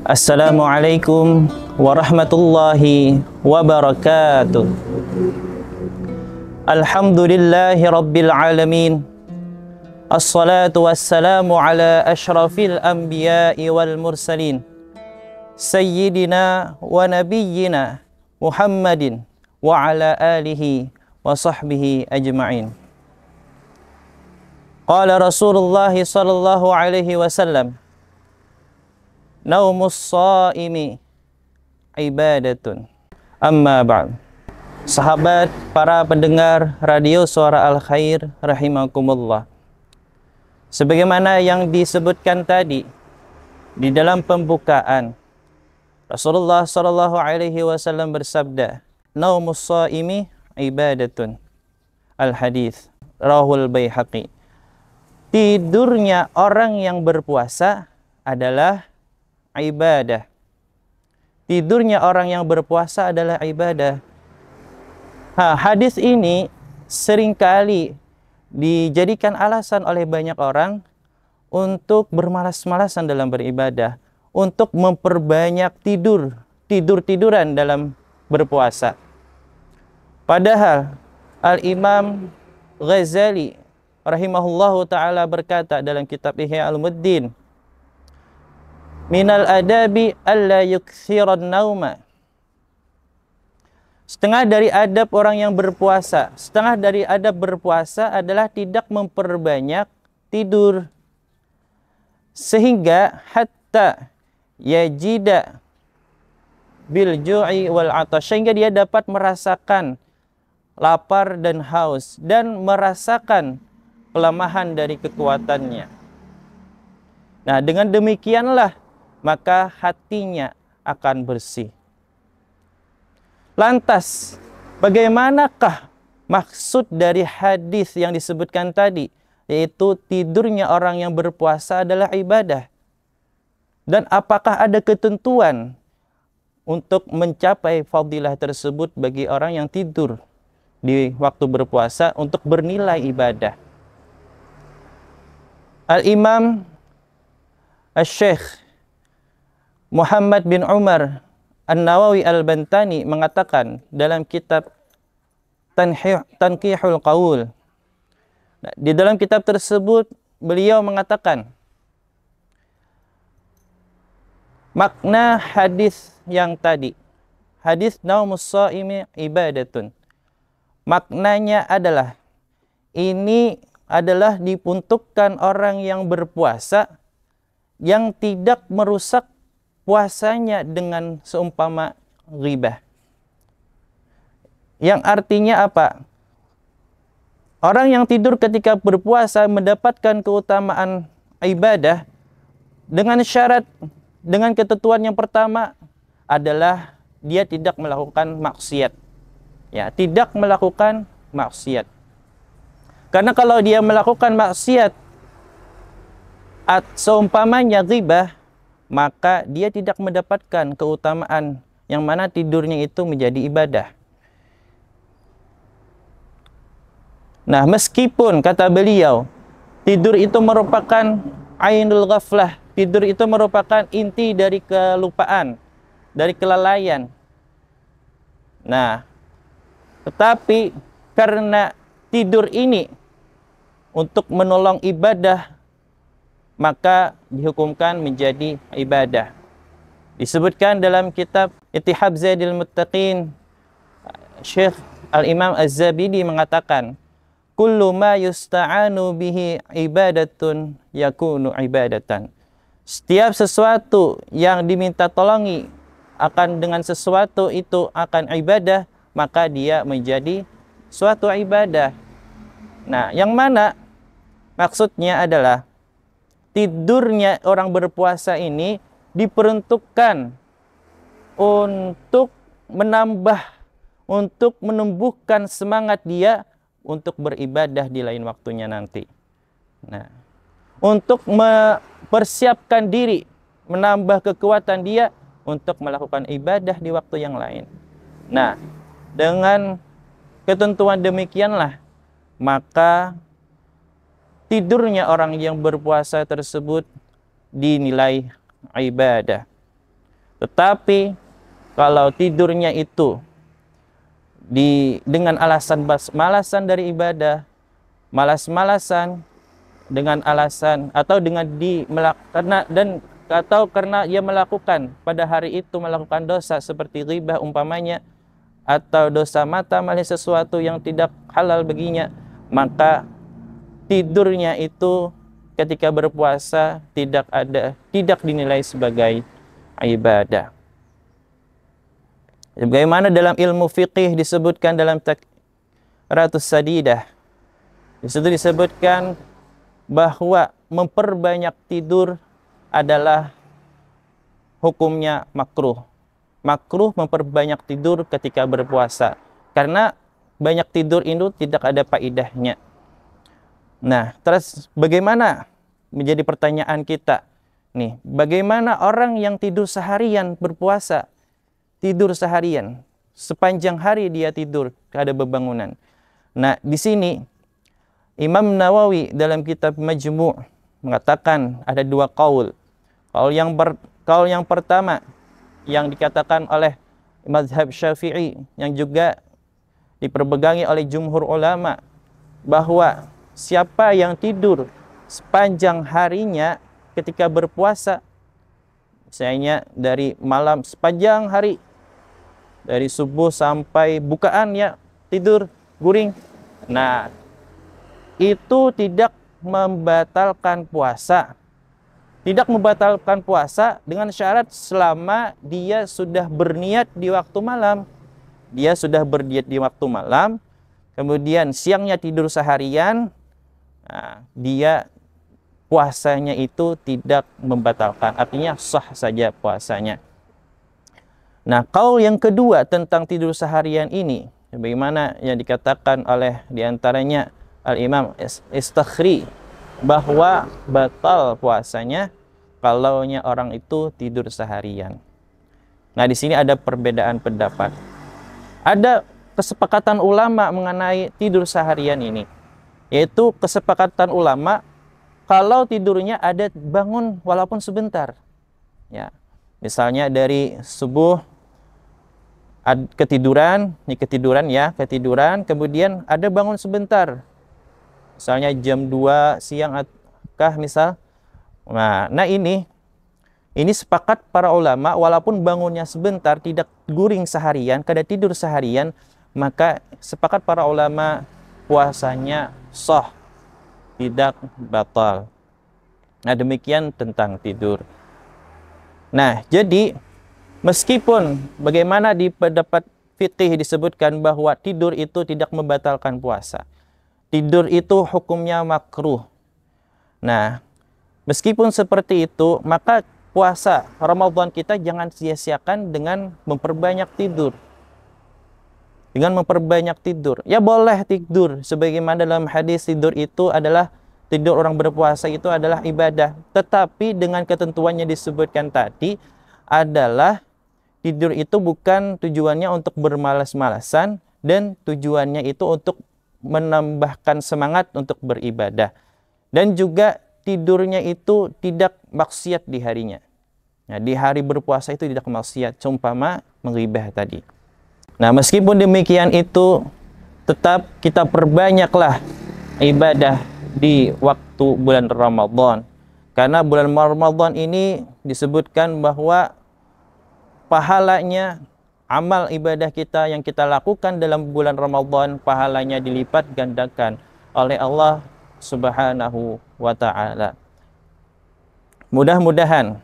Assalamualaikum warahmatullahi wabarakatuh. Alhamdulillahi rabbil alamin. Assalatu wassalamu ala ashrafil anbiya'i wal mursalin, Sayyidina wa nabiyyina Muhammadin wa ala alihi wa sahbihi ajma'in. Qala Rasulullah sallallahu alaihi wasallam, naumus shaimi ibadatun. Amma ba'd. Sahabat, para pendengar radio Suara Al Khair rahimakumullah. Sebagaimana yang disebutkan tadi di dalam pembukaan, Rasulullah sallallahu alaihi wasallam bersabda, naumus shaimi ibadatun. Al hadis rawahul Baihaqi. Tidurnya orang yang berpuasa adalah ibadah. Tidurnya orang yang berpuasa adalah ibadah. Hadis ini seringkali dijadikan alasan oleh banyak orang untuk bermalas-malasan dalam beribadah, untuk memperbanyak tidur-tiduran dalam berpuasa. Padahal Al-Imam Ghazali rahimahullahu ta'ala berkata dalam kitab Ihya Ulumuddin, minal adabi alla yukthiran nauma. Setengah dari adab orang yang berpuasa, setengah dari adab berpuasa adalah tidak memperbanyak tidur, sehingga hatta yajida bil ju'i wal atash, sehingga dia dapat merasakan lapar dan haus dan merasakan kelemahan dari kekuatannya. Nah, dengan demikianlah maka hatinya akan bersih. Lantas, bagaimanakah maksud dari hadis yang disebutkan tadi, yaitu tidurnya orang yang berpuasa adalah ibadah? Dan apakah ada ketentuan untuk mencapai fadilah tersebut bagi orang yang tidur di waktu berpuasa untuk bernilai ibadah? Al-Imam Al-Syekh Muhammad bin Umar An-Nawawi Al-Bantani mengatakan dalam kitab Tanqihul Qaul. Di dalam kitab tersebut beliau mengatakan makna hadis yang tadi, hadis naumus shaimi ibadatun, maknanya adalah ini adalah diperuntukkan orang yang berpuasa yang tidak merusak puasanya dengan seumpama ghibah. Yang artinya apa? Orang yang tidur ketika berpuasa mendapatkan keutamaan ibadah dengan syarat, dengan ketentuan yang pertama adalah dia tidak melakukan maksiat. Ya, tidak melakukan maksiat. Karena kalau dia melakukan maksiat seumpamanya ghibah, maka dia tidak mendapatkan keutamaan yang mana tidurnya itu menjadi ibadah. Nah, meskipun kata beliau, tidur itu merupakan ainul ghaflah, tidur itu merupakan inti dari kelupaan, dari kelalaian. Nah, tetapi karena tidur ini untuk menolong ibadah, maka dihukumkan menjadi ibadah. Disebutkan dalam kitab Ittihab Zadil Muttaqin, Syekh Al-Imam Az-Zabidi mengatakan, kullu ma yusta'anu bihi ibadatun yakunu ibadatan. Setiap sesuatu yang diminta tolongi akan dengan sesuatu itu akan ibadah, maka dia menjadi suatu ibadah. Nah, yang mana maksudnya adalah tidurnya orang berpuasa ini diperuntukkan untuk menambah, untuk menumbuhkan semangat dia untuk beribadah di lain waktunya nanti. Nah, untuk mempersiapkan diri, menambah kekuatan dia untuk melakukan ibadah di waktu yang lain. Nah, dengan ketentuan demikianlah, maka tidurnya orang yang berpuasa tersebut dinilai ibadah. Tetapi kalau tidurnya itu dengan alasan malasan dari ibadah, malas-malasan dengan alasan atau karena ia melakukan pada hari itu melakukan dosa seperti ghibah umpamanya, atau dosa mata melihat sesuatu yang tidak halal baginya, maka tidurnya itu ketika berpuasa tidak dinilai sebagai ibadah. Bagaimana dalam ilmu fiqih disebutkan dalam Taqratus Sadidah, di situ disebutkan bahwa memperbanyak tidur adalah hukumnya makruh. Makruh memperbanyak tidur ketika berpuasa, karena banyak tidur itu tidak ada faedahnya. Nah, terus bagaimana menjadi pertanyaan kita nih, bagaimana orang yang tidur seharian berpuasa, tidur seharian sepanjang hari dia tidur, ada bebangunan. Nah, di sini Imam Nawawi dalam kitab Majmu' mengatakan ada dua qaul. Qaul yang pertama yang dikatakan oleh mazhab Syafi'i yang juga diperpegangi oleh jumhur ulama, bahwa siapa yang tidur sepanjang harinya ketika berpuasa, misalnya dari malam sepanjang hari, dari subuh sampai bukaan ya tidur guring, nah itu tidak membatalkan puasa. Tidak membatalkan puasa dengan syarat selama dia sudah berniat di waktu malam. Dia sudah berniat di waktu malam, kemudian siangnya tidur seharian, nah, dia puasanya itu tidak membatalkan, artinya sah saja puasanya. Nah, qaul yang kedua tentang tidur seharian ini, bagaimana yang dikatakan oleh diantaranya Al-Imam Istakhri, bahwa batal puasanya kalaunya orang itu tidur seharian. Nah, di sini ada perbedaan pendapat. Ada kesepakatan ulama mengenai tidur seharian ini, yaitu kesepakatan ulama kalau tidurnya ada bangun walaupun sebentar. Ya, misalnya dari subuh ketiduran, kemudian ada bangun sebentar. Misalnya jam 2 siang kah misal. Nah ini sepakat para ulama, walaupun bangunnya sebentar, tidak guring seharian, kada tidur seharian, maka sepakat para ulama puasanya sah, tidak batal. Nah, demikian tentang tidur. Nah, jadi meskipun bagaimana di pendapat fikih disebutkan bahwa tidur itu tidak membatalkan puasa, tidur itu hukumnya makruh. Nah, meskipun seperti itu, maka puasa Ramadan kita jangan sia-siakan dengan memperbanyak tidur. Dengan memperbanyak tidur. Ya boleh tidur, sebagaimana dalam hadis tidur itu adalah, tidur orang berpuasa itu adalah ibadah. Tetapi dengan ketentuannya disebutkan tadi adalah tidur itu bukan tujuannya untuk bermalas-malasan, dan tujuannya itu untuk menambahkan semangat untuk beribadah, dan juga tidurnya itu tidak maksiat di harinya. Nah, di hari berpuasa itu tidak maksiat, seumpama menghibah tadi. Nah, meskipun demikian itu tetap kita perbanyaklah ibadah di waktu bulan Ramadan, karena bulan Ramadan ini disebutkan bahwa pahalanya, amal ibadah kita yang kita lakukan dalam bulan Ramadan, pahalanya dilipat gandakan oleh Allah Subhanahu wa ta'ala. Mudah-mudahan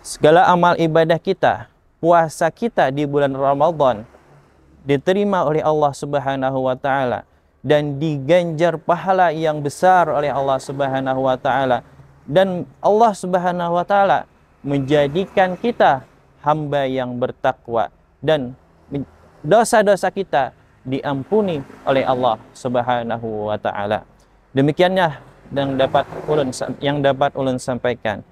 segala amal ibadah kita, puasa kita di bulan Ramadan diterima oleh Allah Subhanahu wa ta'ala dan diganjar pahala yang besar oleh Allah Subhanahu wa ta'ala, dan Allah Subhanahu wa ta'ala menjadikan kita hamba yang bertakwa, dan dosa-dosa kita diampuni oleh Allah Subhanahu wa ta'ala. Demikianlah yang dapat ulun sampaikan.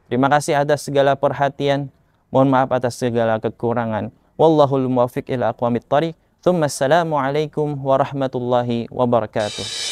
Terima kasih atas segala perhatian. Mohon maaf atas segala kekurangan. Wallahul muwaffiq ila aqwamit thariq. Assalamualaikum warahmatullahi wabarakatuh.